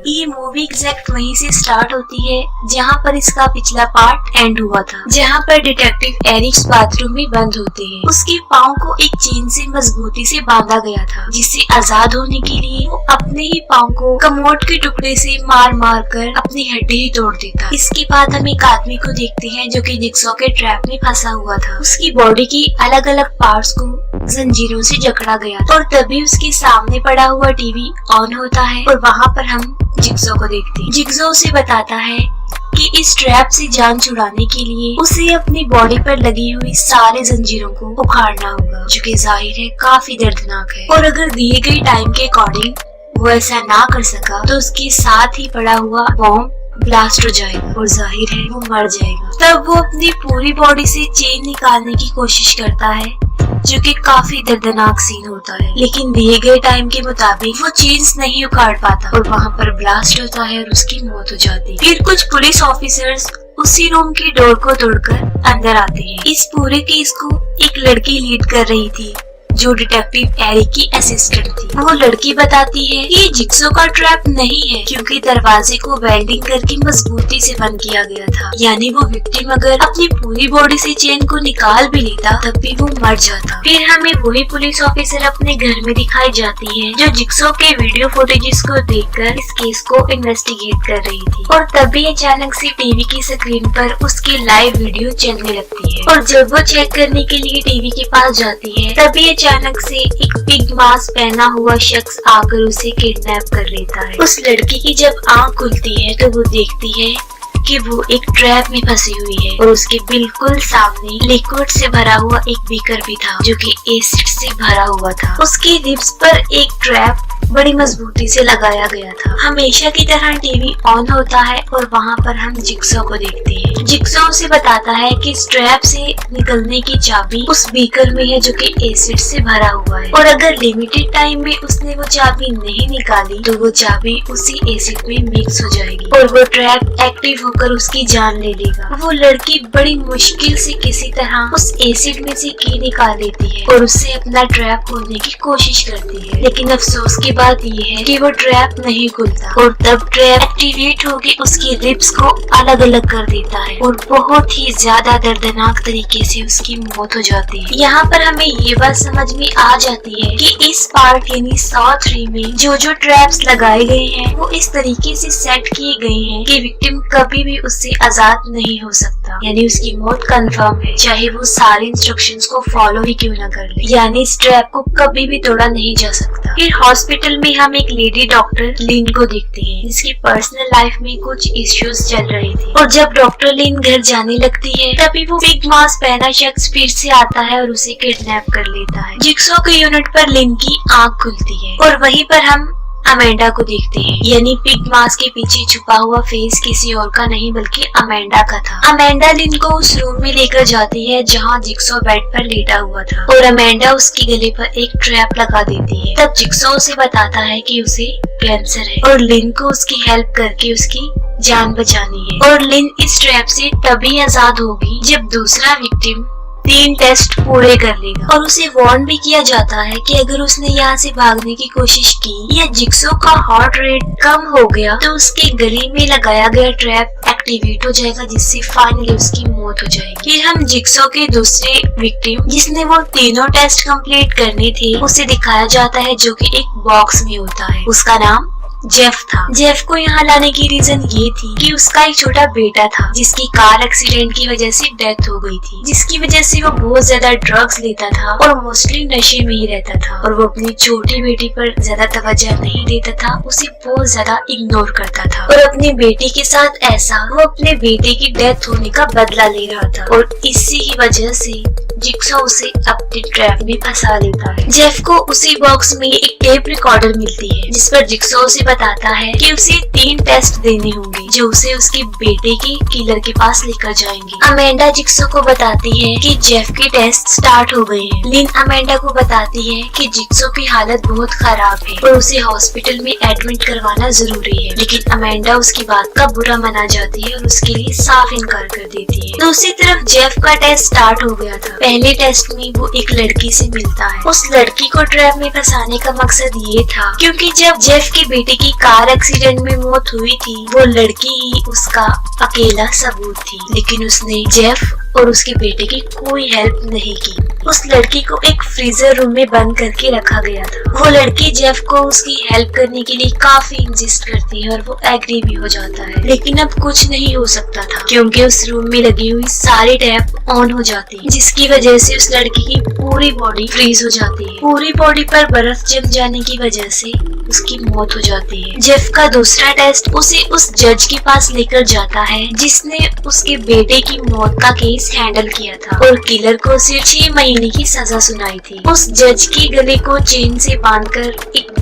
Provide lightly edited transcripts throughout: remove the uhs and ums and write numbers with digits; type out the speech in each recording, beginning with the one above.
ये movie exact वहीं से स्टार्ट होती है जहाँ पर इसका पिछला पार्ट एंड हुआ था, जहाँ पर डिटेक्टिव एरिक्स बाथरूम में बंद होते हैं। उसके पाँव को एक चेन से मजबूती से बांधा गया था, जिससे आजाद होने के लिए वो अपने ही पाँव को कमोड के टुकड़े से मार मार कर अपनी हड्डी ही तोड़ देता। इसके बाद हम एक आदमी को देखते हैं जो कि जिक्सॉ के ट्रैप में फंसा हुआ था। उसकी बॉडी की अलग अलग पार्ट्स को जंजीरों से जकड़ा गया और तभी उसके सामने पड़ा हुआ टीवी ऑन होता है और वहाँ पर हम जिक्सॉ को देखते हैं। जिक्सॉ उसे बताता है कि इस ट्रैप से जान छुड़ाने के लिए उसे अपनी बॉडी पर लगी हुई सारे जंजीरों को उखाड़ना होगा, जो कि जाहिर है काफी दर्दनाक है। और अगर दिए गए टाइम के अकॉर्डिंग वो ऐसा ना कर सका तो उसके साथ ही पड़ा हुआ बॉम्ब ब्लास्ट हो जाएगा और जाहिर है वो मर जाएगा। तब वो अपनी पूरी बॉडी से चेन निकालने की कोशिश करता है, जो कि काफी दर्दनाक सीन होता है, लेकिन दिए गए टाइम के मुताबिक वो चेन्स नहीं उखाड़ पाता और वहाँ पर ब्लास्ट होता है और उसकी मौत हो जाती है। फिर कुछ पुलिस ऑफिसर्स उसी रूम की डोर को तोड़कर अंदर आते हैं। इस पूरे केस को एक लड़की लीड कर रही थी जो डिटेक्टिव एरिक की असिस्टेंट थी। वो लड़की बताती है कि जिक्सॉ का ट्रैप नहीं है, क्योंकि दरवाजे को वेल्डिंग करके मजबूती से बंद किया गया था। यानी वो विक्टिम अगर अपनी पूरी बॉडी से चेन को निकाल भी लेता तब भी वो मर जाता। फिर हमें वही पुलिस ऑफिसर अपने घर में दिखाई जाती है जो जिक्सॉ के वीडियो फुटेजेस को देखकर इस केस को इन्वेस्टिगेट कर रही थी। और तभी अचानक से टीवी की स्क्रीन पर उसकी लाइव वीडियो चलने लगती है और जब वो चेक करने के लिए टीवी के पास जाती है तभी अचानक से एक पिग मास्क पहना हुआ शख्स आकर उसे किडनैप कर लेता है। उस लड़की की जब आंख खुलती है तो वो देखती है कि वो एक ट्रैप में फंसी हुई है और उसके बिल्कुल सामने लिक्विड से भरा हुआ एक बीकर भी था, जो कि एसिड से भरा हुआ था। उसकी रिब्स पर एक ट्रैप बड़ी मजबूती से लगाया गया था। हमेशा की तरह टीवी ऑन होता है और वहाँ पर हम जिक्सॉ को देखते हैं। जिक्सॉ उसे बताता है कि इस ट्रैप से निकलने की चाबी उस बीकर में है, जो कि एसिड से भरा हुआ है, और अगर लिमिटेड टाइम में उसने वो चाबी नहीं निकाली तो वो चाबी उसी एसिड में मिक्स हो जाएगी और वो ट्रैप एक्टिव होकर उसकी जान ले लेगा। वो लड़की बड़ी मुश्किल से किसी तरह उस एसिड में से की निकाल लेती है और उससे अपना ट्रैप खोलने की कोशिश करती है, लेकिन अफसोस की बात ये है कि वो ट्रैप नहीं खुलता और तब ट्रैप एक्टिवेट होकर उसकी रिब्स को अलग अलग कर देता है और बहुत ही ज्यादा दर्दनाक तरीके से उसकी मौत हो जाती है। यहाँ पर हमें ये बात समझ में आ जाती है कि इस पार्ट यानी सॉ 3 में जो ट्रैप्स लगाए गए हैं वो इस तरीके से सेट किए गए हैं कि विक्टिम कभी भी उससे आजाद नहीं हो सकता, यानी उसकी मौत कंफर्म है, चाहे वो सारे इंस्ट्रक्शंस को फॉलो ही क्यों न कर ले। यानी इस ट्रैप को कभी भी तोड़ा नहीं जा सकता। फिर हॉस्पिटल में हम एक लेडी डॉक्टर लिन को देखते हैं, जिसकी पर्सनल लाइफ में कुछ इश्यूज चल रहे थे और जब डॉक्टर लिन घर जाने लगती है तभी वो पिग मास्क पहना शख्स फिर से आता है और उसे किडनैप कर लेता है। जिक्सॉ के यूनिट पर लिन की आंख खुलती है और वहीं पर हम अमेंडा को देखते हैं, यानी पिग मास्क के पीछे छुपा हुआ फेस किसी और का नहीं बल्कि अमेंडा का था। अमेंडा लिन को उस रूम में लेकर जाती है जहां जिक्सॉ बेड पर लेटा हुआ था और अमेंडा उसके गले पर एक ट्रैप लगा देती है। तब जिक्सॉ उसे बताता है कि उसे कैंसर है और लिन को उसकी हेल्प करके उसकी जान बचानी है और लिन इस ट्रैप से तभी आजाद होगी जब दूसरा विक्टिम 3 टेस्ट पूरे कर लेगा। और उसे वार्न भी किया जाता है कि अगर उसने यहाँ से भागने की कोशिश की या जिक्सॉ का हार्ट रेट कम हो गया तो उसके गले में लगाया गया ट्रैप एक्टिवेट हो जाएगा, जिससे फाइनली उसकी मौत हो जाएगी। फिर हम जिक्सॉ के दूसरे विक्टिम जिसने वो तीनों टेस्ट कंप्लीट करने थे उसे दिखाया जाता है, जो कि एक बॉक्स में होता है। उसका नाम जेफ था। जेफ को यहाँ लाने की रीजन ये थी कि उसका एक छोटा बेटा था जिसकी कार एक्सीडेंट की वजह से डेथ हो गई थी, जिसकी वजह से वो बहुत ज्यादा ड्रग्स लेता था और मोस्टली नशे में ही रहता था और वो अपनी छोटी बेटी पर ज्यादा तवज्जो नहीं देता था, उसे बहुत ज्यादा इग्नोर करता था और अपने बेटे के साथ ऐसा वो अपने बेटे की डेथ होने का बदला ले रहा था और इसी की वजह से जिक्सॉ उसे अपने ट्रैप में फंसा लेता है। जेफ को उसी बॉक्स में एक टेप रिकॉर्डर मिलती है जिस पर जिक्सॉ उसे बताता है कि उसे 3 टेस्ट देने होंगे, जो उसे उसके बेटे के किलर के पास लेकर जाएंगे। अमेंडा जिक्सो को बताती है कि जेफ के टेस्ट स्टार्ट हो गए हैं। लिन अमेंडा को बताती है कि जिक्सो की हालत बहुत खराब है और उसे हॉस्पिटल में एडमिट करवाना जरूरी है, लेकिन अमेंडा उसकी बात का बुरा माना जाती है और उसके लिए साफ इनकार कर देती है। दूसरी तरफ जेफ का टेस्ट स्टार्ट हो गया था। पहले टेस्ट में वो एक लड़की से मिलता है। उस लड़की को ट्रैप में फंसाने का मकसद ये था क्योंकि जब जेफ के बेटे की कार एक्सीडेंट में मौत हुई थी वो लड़की ही उसका अकेला सबूत थी, लेकिन उसने जेफ और उसके बेटे की कोई हेल्प नहीं की। उस लड़की को एक फ्रीजर रूम में बंद करके रखा गया था। वो लड़की जेफ को उसकी हेल्प करने के लिए काफी इंसिस्ट करती है और वो एग्री भी हो जाता है, लेकिन अब कुछ नहीं हो सकता था क्योंकि उस रूम में लगी हुई सारी टैप ऑन हो जाती है, जिसकी वजह से उस लड़की की पूरी बॉडी फ्रीज हो जाती है। पूरी बॉडी पर बर्फ जम जाने की वजह से उसकी मौत हो जाती है। जेफ का दूसरा टेस्ट उसे उस जज के पास लेकर जाता है जिसने उसके बेटे की मौत का केस हैंडल किया था और किलर को सिर्फ 6 महीने की सजा सुनाई थी। उस जज के गले को चेन से बांधकर एक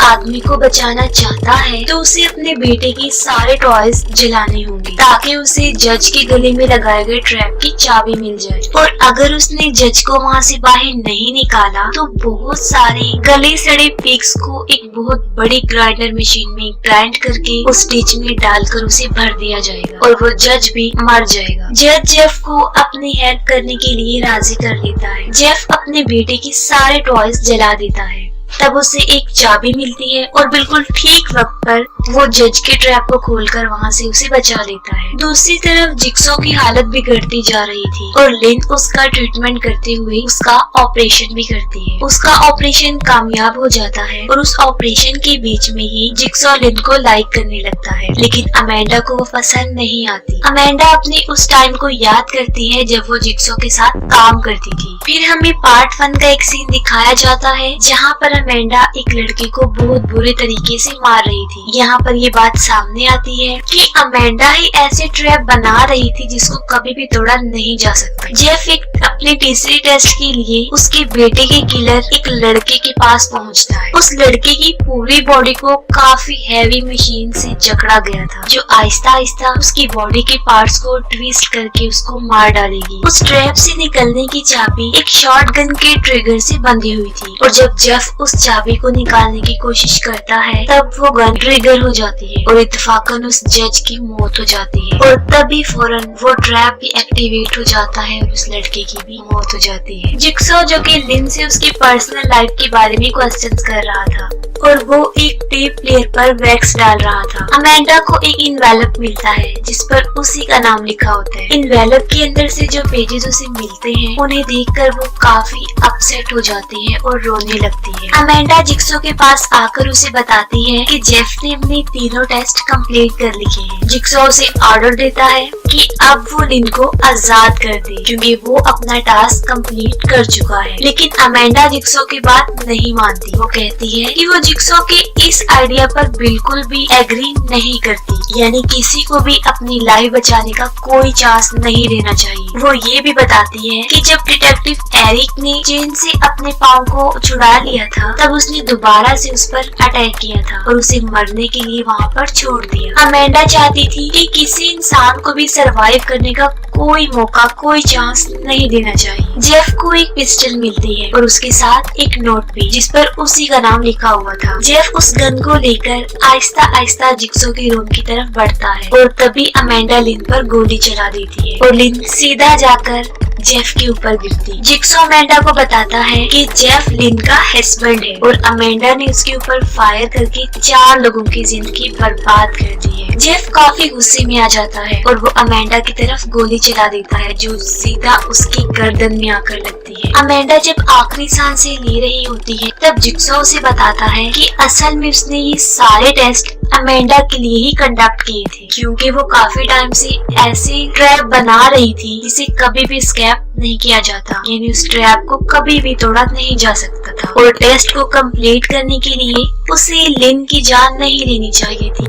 आदमी को बचाना चाहता है तो उसे अपने बेटे की सारे टॉयज जलाने होंगे ताकि उसे जज के गले में लगाए गए ट्रैप की चाबी मिल जाए। और अगर उसने जज को वहाँ से बाहर नहीं निकाला तो बहुत सारे गले सड़े पिग्स को एक बहुत बड़ी ग्राइंडर मशीन में ग्राइंड करके उस डिच में डालकर उसे भर दिया जाएगा और वो जज भी मर जाएगा। जज जेफ को अपनी हेल्प करने के लिए राजी कर लेता है। जेफ अपने बेटे की सारे टॉयज जला देता है। तब उसे एक चाबी मिलती है और बिल्कुल ठीक वक्त पर वो जज के ट्रैप को खोलकर वहाँ से उसे बचा लेता है। दूसरी तरफ जिक्सो की हालत बिगड़ती जा रही थी और लिन उसका ट्रीटमेंट करते हुए उसका ऑपरेशन भी करती है। उसका ऑपरेशन कामयाब हो जाता है और उस ऑपरेशन के बीच में ही जिक्सो लिन को लाइक करने लगता है, लेकिन अमेंडा को वो पसंद नहीं आती। अमेंडा अपने उस टाइम को याद करती है जब वो जिक्सो के साथ काम करती थी। फिर हमें पार्ट 1 का एक सीन दिखाया जाता है जहाँ पर अमेंडा एक लड़के को बहुत बुरे तरीके से मार रही थी। यहाँ पर ये बात सामने आती है कि अमेंडा ही ऐसे ट्रैप बना रही थी जिसको कभी भी तोड़ा नहीं जा सकता। जेफ एक अपने तीसरे टेस्ट के लिए उसके बेटे के किलर एक लड़के के पास पहुँचता है। उस लड़के की पूरी बॉडी को काफी हैवी मशीन से जकड़ा गया था जो आहिस्ता आहिस्ता उसकी बॉडी के पार्ट्स को ट्विस्ट करके उसको मार डालेगी। उस ट्रैप से निकलने की चाबी एक शॉटगन के ट्रिगर से बंधी हुई थी और जब जेफ उस चाबी को निकालने की कोशिश करता है तब वो गन ट्रिगर हो जाती है और इत्तेफाकन उस जज की मौत हो जाती है और तभी फौरन वो ट्रैप भी एक्टिवेट हो जाता है और उस लड़के की भी मौत हो जाती है। जिक्सो जो कि लिन से उसकी पर्सनल लाइफ के बारे में क्वेश्चंस कर रहा था और वो एक टेप प्लेयर पर वैक्स डाल रहा था। अमेंडा को एक इन्वेलप मिलता है जिस पर उसी का नाम लिखा होता है। इन्वेलप के अंदर से जो पेजेस उसे मिलते हैं उन्हें देखकर वो काफी अपसेट हो जाती है और रोने लगती है। अमेंडा जिक्सो के पास आकर उसे बताती है कि जेफ ने अपने तीनों टेस्ट कंप्लीट कर लिखे हैं। जिक्सो उसे ऑर्डर देता है कि अब वो लिन को आजाद कर दे क्योंकि वो अपना टास्क कंप्लीट कर चुका है, लेकिन अमेंडा जिक्सो की बात नहीं मानती। वो कहती है कि वो जिक्सो के इस आइडिया पर बिल्कुल भी एग्री नहीं करती, यानी किसी को भी अपनी लाइफ बचाने का कोई चांस नहीं देना चाहिए। वो ये भी बताती है कि जब डिटेक्टिव एरिक ने चेन से अपने पाँव को छुड़ा लिया था तब उसने दोबारा से उस पर अटैक किया था और उसे मरने के लिए वहाँ पर छोड़ दिया। अमेंडा चाहती थी कि किसी इंसान को भी सरवाइव करने का कोई मौका कोई चांस नहीं देना चाहिए। जेफ को एक पिस्टल मिलती है और उसके साथ एक नोट भी जिस पर उसी का नाम लिखा हुआ था। जेफ उस गन को लेकर आहिस्ता आहिस्ता जिक्सो के रूम की तरफ बढ़ता है और तभी अमेंडा लिन पर गोली चला देती है और लिन सीधा जाकर जेफ के ऊपर गिरती। जिक्सो अमेंडा को बताता है कि जेफ लिन का हस्बैंड है और अमेंडा ने उसके ऊपर फायर करके 4 लोगों की जिंदगी बर्बाद कर दी है। जेफ काफी गुस्से में आ जाता है और वो अमेंडा की तरफ गोली चला देता है जो सीधा उसकी गर्दन में आकर लगती है। अमेंडा जब आखिरी सांसें ले रही होती है तब जिक्सो उसे बताता है कि असल में उसने ये सारे टेस्ट अमेंडा के लिए ही कंडक्ट किए थे क्योंकि वो काफी टाइम से ऐसे ट्रैप बना रही थी जिसे कभी भी स्कैप नहीं किया जाता, यानी उस ट्रैप को कभी भी तोड़ा नहीं जा सकता था और टेस्ट को कंप्लीट करने के लिए उसे लिन की जान नहीं लेनी चाहिए थी।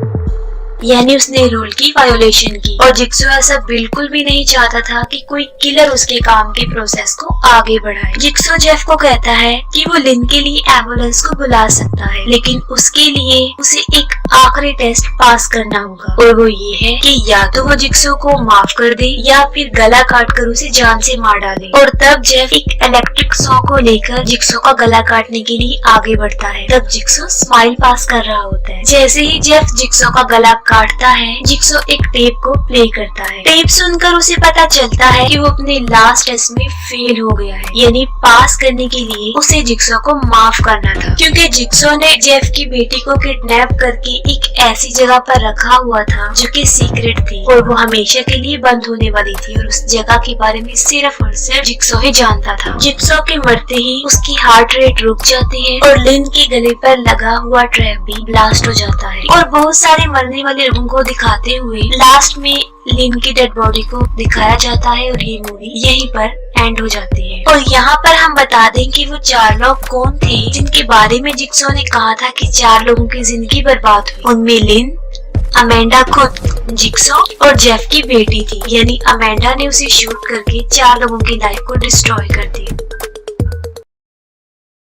यानी उसने रूल की वायोलेशन की। और जिक्सो ऐसा बिल्कुल भी नहीं चाहता था कि कोई किलर उसके काम के प्रोसेस को आगे बढ़ाए। जिक्सो जेफ को कहता है कि वो लिन के लिए एम्बुलेंस को बुला सकता है, लेकिन उसके लिए उसे एक आखिरी टेस्ट पास करना होगा, और वो ये है कि या तो वो जिक्सो को माफ कर दे या फिर गला काट कर उसे जान से मार डाले। और तब जेफ एक इलेक्ट्रिक सॉ को लेकर जिक्सो का गला काटने के लिए आगे बढ़ता है। तब जिक्सो स्माइल पास कर रहा होता है। जैसे ही जेफ जिक्सो का गला काटता है, जिक्सो एक टेप को प्ले करता है। टेप सुनकर उसे पता चलता है कि वो अपने लास्ट टेस्ट में फेल हो गया है, यानी पास करने के लिए उसे जिक्सो को माफ करना था, क्योंकि जिक्सो ने जेफ की बेटी को किडनैप करके एक ऐसी जगह पर रखा हुआ था जो कि सीक्रेट थी और वो हमेशा के लिए बंद होने वाली थी, और उस जगह के बारे में सिर्फ और सिर्फ जिक्सो ही जानता था। जिक्सो के मरते ही उसकी हार्ट रेट रुक जाती है और लिन के गले पर लगा हुआ ट्रैप भी ब्लास्ट हो जाता है, और बहुत सारे मरने वाले लोगों को दिखाते हुए लास्ट में लिन की डेड बॉडी को दिखाया जाता है, और ये मूवी यहीं पर एंड हो जाती है। और यहाँ पर हम बता दें कि वो 4 लोग कौन थे जिनके बारे में जिक्सो ने कहा था कि 4 लोगों की जिंदगी बर्बाद हुई। उनमें लिन, अमेंडा खुद, जिक्सो और जेफ की बेटी थी, यानी अमेंडा ने उसे शूट करके 4 लोगों की लाइफ को डिस्ट्रॉय कर दिया।